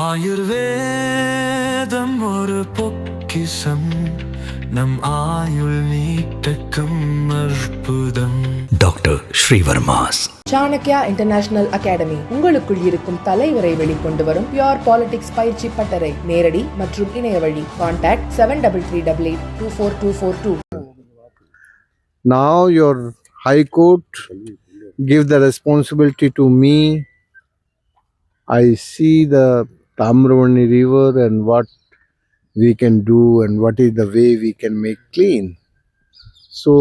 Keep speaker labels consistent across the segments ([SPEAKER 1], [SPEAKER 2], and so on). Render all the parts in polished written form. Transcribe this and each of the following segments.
[SPEAKER 1] ஆயுர்வேதம் ஒரு பொக்கிஷம் நம் ஆயுள் நீட்டக்கும் அற்புதம். Doctor Srivarma's
[SPEAKER 2] Chanakya international academy உங்களுக்குள் இருக்கும் தலைவரை வெளிக்கொண்டு வரும் பியூர் பாலிடிக்ஸ் பயிற்சி பட்டறை. நேரடி மற்றும் இணைய வழி. Contact 7338242242.
[SPEAKER 3] Now your High Court give the responsibility to me. I see the Tamravani river and what we can do and what is the way we can make clean. So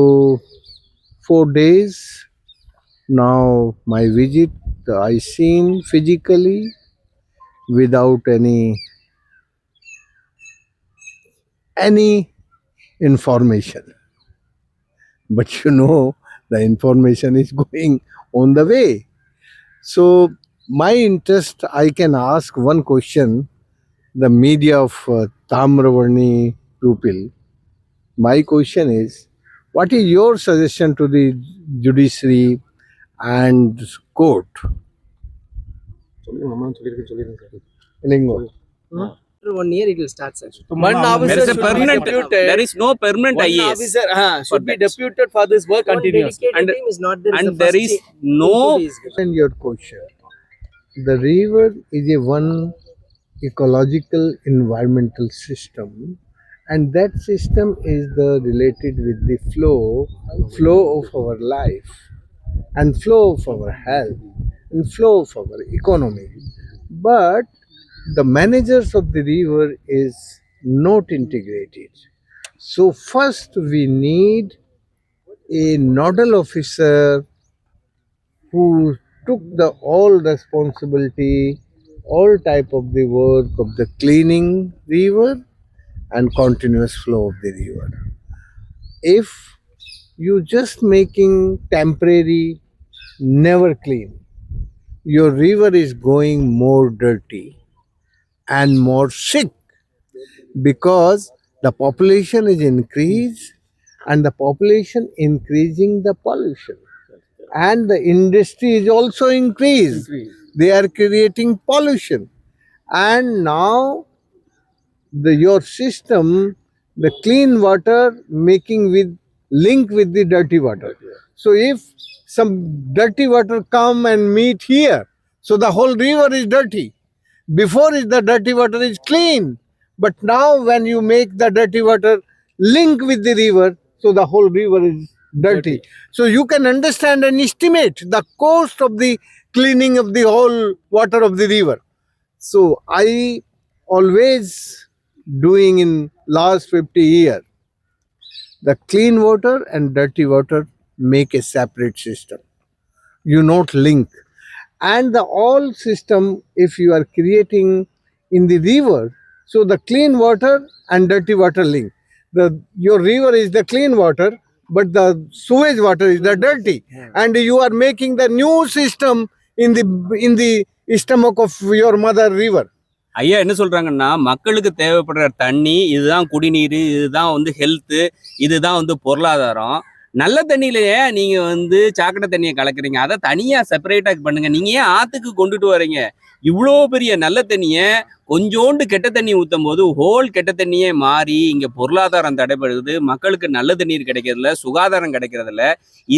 [SPEAKER 3] 4 days now my visit, I seen physically without any information. But the information is going on the way. So my interest, I can ask one question, the media of Tamravani pupil. My question is, what is your suggestion to the judiciary and court?
[SPEAKER 4] After 1 year it will start, sir.
[SPEAKER 5] One officer
[SPEAKER 6] There is a
[SPEAKER 5] should be
[SPEAKER 6] permanent.
[SPEAKER 5] deputed.
[SPEAKER 6] There is no permanent
[SPEAKER 5] One
[SPEAKER 6] IAS.
[SPEAKER 5] officer should be
[SPEAKER 6] that.
[SPEAKER 5] deputed for this work
[SPEAKER 4] One
[SPEAKER 5] continuous.
[SPEAKER 4] dedicated
[SPEAKER 6] And-
[SPEAKER 4] team is not there.
[SPEAKER 6] And there is no.
[SPEAKER 3] And your question, the river is a one ecological environmental system, and that system is related with the flow of our life, and flow of our health, and flow of our economy. But the managers of the river is not integrated. So first we need a nodal officer who took the all responsibility, all type of the work of the cleaning river and continuous flow of the river. If you just making temporary, never clean, your river is going more dirty and more sick, because the population is increased and the population increasing the pollution, and the industry is also increased. They are creating pollution, and now your system, the clean water making with link with the dirty water. So if some dirty water come and meet here, so the whole river is dirty. Before the dirty water is clean, but now when you make the dirty water link with the river, so the whole river is dirty. So you can understand and estimate the cost of the cleaning of the whole water of the river. So I always doing in last 50 years, the clean water and dirty water make a separate system. You not link. And the all system, if you are creating in the river, so the clean water and dirty water link. Your river is the clean water, but the sewage water is the dirty. And you are making the new system in the stomach of your mother river.
[SPEAKER 6] ஐயா என்ன சொல்றாங்கன்னா, மக்களுக்கு தேவைப்படுற தண்ணி இதுதான், குடிநீர் இதுதான், health இதுதான், பொருளாதாரம். நல்ல தண்ணியிலேயே நீங்க சாக்கடை தண்ணியை கலக்குறீங்க. அதை தனியா செப்பரேட்டா பண்ணுங்க. நீங்க ஏன் ஆத்துக்கு கொண்டுட்டு வரீங்க? இவ்வளோ பெரிய நல்ல தண்ணியை கொஞ்சோண்டு கெட்ட தண்ணி ஊற்றும் போது ஹோல் கெட்ட தண்ணியே மாறி இங்க பொருளாதாரம் தடைபடுது, மக்களுக்கு நல்ல தண்ணீர் கிடைக்கிறதில்ல, சுகாதாரம் கிடைக்கிறதில்ல.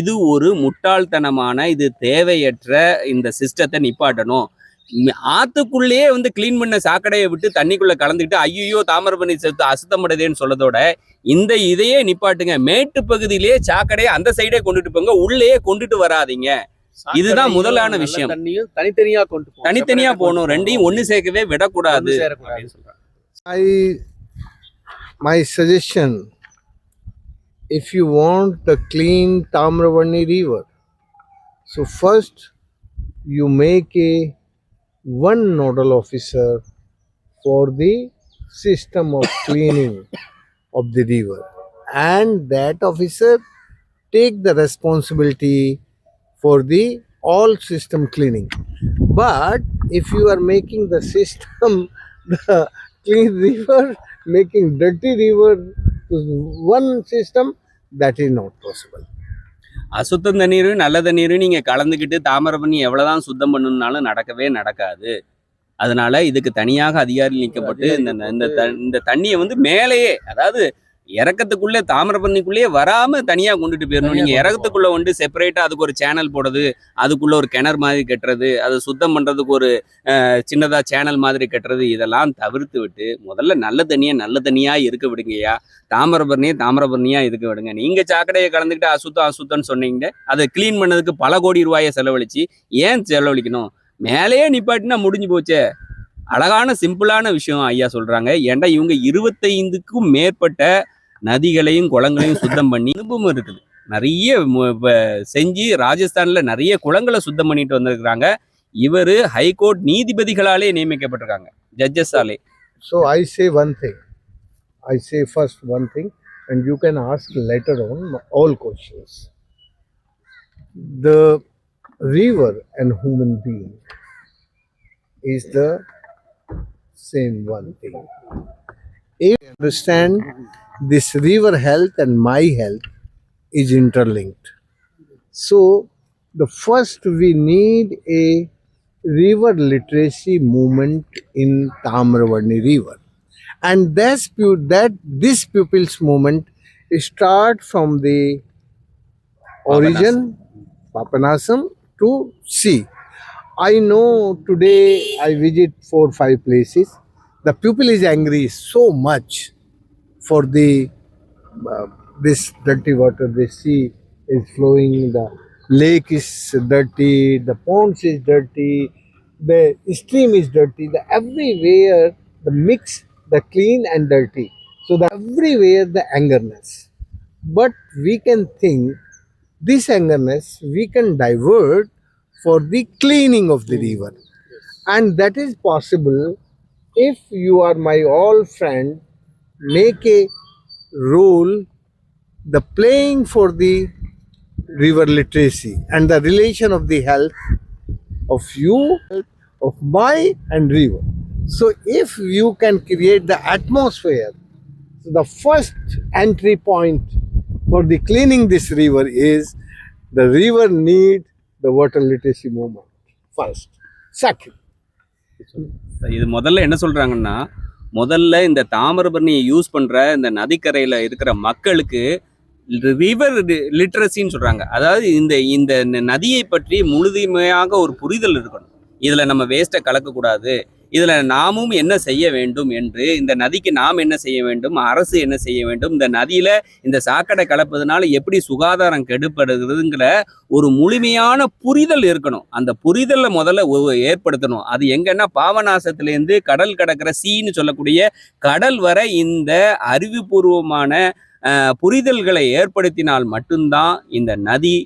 [SPEAKER 6] இது ஒரு முட்டாள்தனமான, இது தேவையற்ற இந்த சிஸ்டத்தை நிப்பாட்டணும். ஆத்துக்குள்ளேயே கிளீன் பண்ண சாக்கடையை விட்டு தண்ணிக்குள்ள கலந்துக்கிட்டு ஐயோ தாமிரபரணி செத்து அசுத்தமடைதேன்னு சொல்லதோட இதையே நிப்பாட்டுங்க. மேட்டு பகுதியிலேயே சாக்கடையை அந்த சைடே கொண்டுட்டு போங்க, உள்ளேயே கொண்டுட்டு வராதிங்க. இதுதான் முதலான விஷயம். தனித்தனியா போகணும், ரெண்டையும் ஒண்ணு சேர்க்கவே விடக்கூடாது.
[SPEAKER 3] My suggestion, if you want the clean Tamravani river, so first you make one nodal officer for the system of cleaning of the river, and that officer take the responsibility for the all system cleaning. But if you are making the system the clean river making dirty river to one system, that is not possible.
[SPEAKER 6] அசுத்த தண்ணீரும் நல்ல தண்ணீரும் நீங்க கலந்துக்கிட்டு தாமிரபரணி எவ்வளவுதான் சுத்தம் பண்ணணும்னாலும் நடக்கவே நடக்காது. அதனால இதுக்கு தனியாக அதிகாரி நீக்கப்பட்டு இந்த தண்ணியை வந்து மேலேயே, அதாவது இறக்கத்துக்குள்ளே தாமிரபரணிக்குள்ளேயே வராம தனியா கொண்டுட்டு போயிடணும். நீங்க இறக்கத்துக்குள்ள வந்து செப்பரேட்டா அதுக்கு ஒரு சேனல் போடுறது, அதுக்குள்ள ஒரு கிணறு மாதிரி கட்டுறது, அதை சுத்தம் பண்றதுக்கு ஒரு சின்னதா சேனல் மாதிரி கட்டுறது, இதெல்லாம் தவிர்த்து விட்டு முதல்ல நல்ல தண்ணியா இருக்க விடுங்கய்யா. தாமிரபரணியா இருக்க விடுங்க. நீங்க சாக்கடையை கலந்துக்கிட்டு அசுத்தம்னு சொன்னீங்க, அதை கிளீன் பண்ணதுக்கு பல கோடி ரூபாயை செலவழிச்சு ஏன் செலவழிக்கணும்? மேலேயே நிப்பாட்டினா முடிஞ்சு போச்சே. அழகான சிம்பிளான விஷயம் ஐயா சொல்றாங்க. ஏன்டா இவங்க 25க்கும் மேற்பட்ட நதிகளையும் குளங்களையும் சுத்தம் பண்ணி அனுபவம் இருக்குது. நிறைய செஞ்சு ராஜஸ்தான்ல நிறைய குளங்களை சுத்தம் பண்ணிட்டு வந்திருக்கிறாங்க. இவரு high court நீதிபதிகளாலே நியமிக்கப்பட்டிருக்காங்க, ஜட்ஜஸாலே.
[SPEAKER 3] So I say one thing. I say first one thing, and you can ask later on all questions. The river and human being is the same one thing. If you understand, this river health and my health is interlinked. So the first we need a river literacy movement in Tamravarni river, and this pupils movement start from the origin Papanasam to sea. I know today I visit 4-5 places. The people is angry so much for the this dirty water. The sea is flowing, the lake is dirty, the ponds is dirty, the stream is dirty. The everywhere the mix, the clean and dirty. So the everywhere the angerness. But we can think this angerness we can divert for the cleaning of the river, and that is possible if you are my all friend. Make a role the playing for the river literacy and the relation of the health of you, of my and river. So if you can create the atmosphere, so the first entry point for the cleaning this river is the river need the water literacy movement first. Second,
[SPEAKER 6] இது முதல்ல என்ன சொல்றாங்கன்னா, முதல்ல இந்த தாமிரபரணியை use பண்ற இந்த நதிக்கரையில இருக்கிற மக்களுக்கு ரிவர் லிட்ரஸின்னு சொல்றாங்க. அதாவது இந்த இந்த நதியை பற்றி முழுமையாக ஒரு புரிதல் இருக்கணும். இதுல நம்ம வேஸ்ட்டை கலக்கக்கூடாது, இதுல நாமும் என்ன செய்ய வேண்டும் என்று, இந்த நதிக்கு நாம் என்ன செய்ய வேண்டும், அரசு என்ன செய்ய வேண்டும், இந்த நதியில இந்த சாக்கடை கலப்பதுனால எப்படி சுகாதாரம் கெடுப்படுகிறதுங்கிற ஒரு முழுமையான புரிதல் இருக்கணும். அந்த புரிதலை முதல்ல ஏற்படுத்தணும். அது எங்கன்னா பாபநாசத்திலேருந்து கடல் கடக்கிற சீன்னு சொல்லக்கூடிய கடல் வரை இந்த அறிவுபூர்வமான புரிதல்களை ஏற்படுத்தினால் மட்டும்தான் இந்த நதி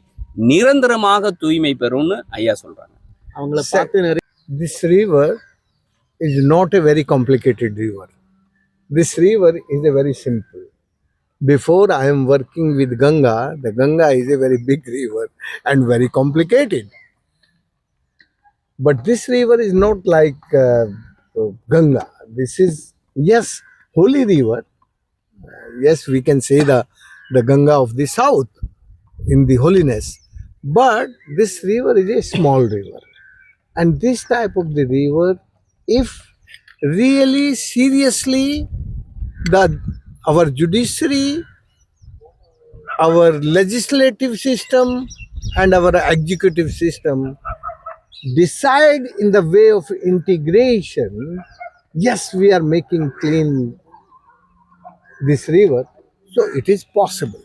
[SPEAKER 6] நிரந்தரமாக தூய்மை பெறும்னு ஐயா சொல்றாங்க.
[SPEAKER 4] அவங்கள பார்த்து நிறைய
[SPEAKER 3] this river is not a very complicated river. This river is a very simple. Before I am working with Ganga, the Ganga is a very big river and very complicated. But this river is not like Ganga. This is, yes, holy river. Yes, we can say the Ganga of the south in the holiness. But this river is a small river. And this type of the river, if really seriously our judiciary, our legislative system and our executive system decide in the way of integration, yes, we are making clean this river, so it is possible.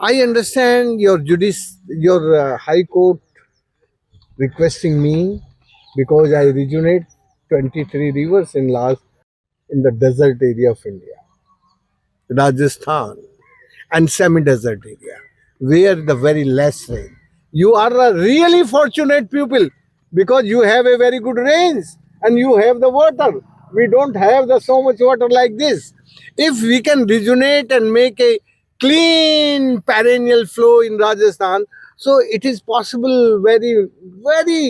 [SPEAKER 3] I understand your High Court requesting me, because I originate 23 rivers in the desert area of India, Rajasthan, and semi-desert area, where the very less rain. You are a really fortunate people because you have a very good rains and you have the water. We don't have so much water like this. If we can rejuvenate and make a clean perennial flow in Rajasthan, so it is possible very, very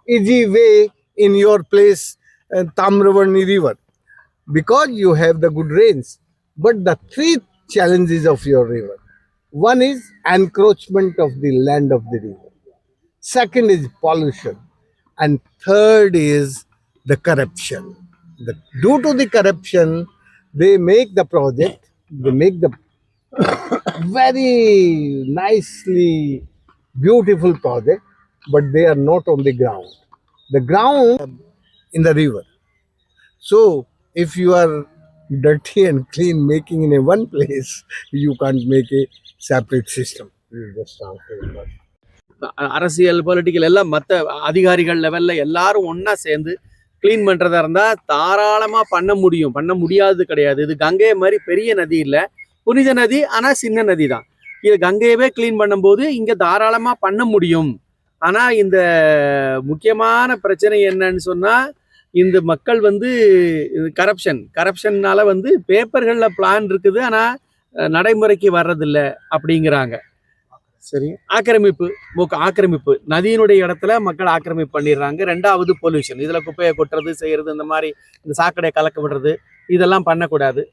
[SPEAKER 3] easy way in your place, Tamravarni river, because you have the good rains. But the three challenges of your river: one is encroachment of the land of the river, second is pollution, and third is the corruption. Due to the corruption, they make the project, they make the very nicely beautiful project, but they are not on the ground. The ground in the river. So if you are dirty and clean making in a one place, you can't make a separate system. You just have to.
[SPEAKER 5] அரசியல் political எல்லாம் மற்ற அதிகாரிகள் லெவல்ல எல்லாரும் ஒண்ணா சேர்ந்து clean பண்றதா இருந்தா தாராளமா பண்ண முடியும், பண்ண முடியாது கிடையாது. இது கங்கை மாதிரி பெரிய நதி இல்ல, புனித நதி, ஆனா சின்ன நதி தான். இது கங்கையவே க்ளீன் பண்ணும்போது இங்க தாராளமா பண்ண முடியும். ஆனா இந்த முக்கியமான பிரச்சனை என்னன்னு சொன்னா, இந்த மக்கள் வந்து கரப்ஷன்னால வந்து பேப்பர்கள்ல பிளான் இருக்குது, ஆனா நடைமுறைக்கு வர்றதில்ல அப்படிங்கிறாங்க. சரி, ஆக்கிரமிப்பு நதியினுடைய இடத்துல மக்கள் ஆக்கிரமிப்பு பண்ணிடுறாங்க. ரெண்டாவது பொல்யூஷன், இதுல குப்பையை கொட்டுறது செய்யறது, இந்த மாதிரி இந்த சாக்கடையை கலக்க விடுறது, இதெல்லாம் பண்ணக்கூடாது.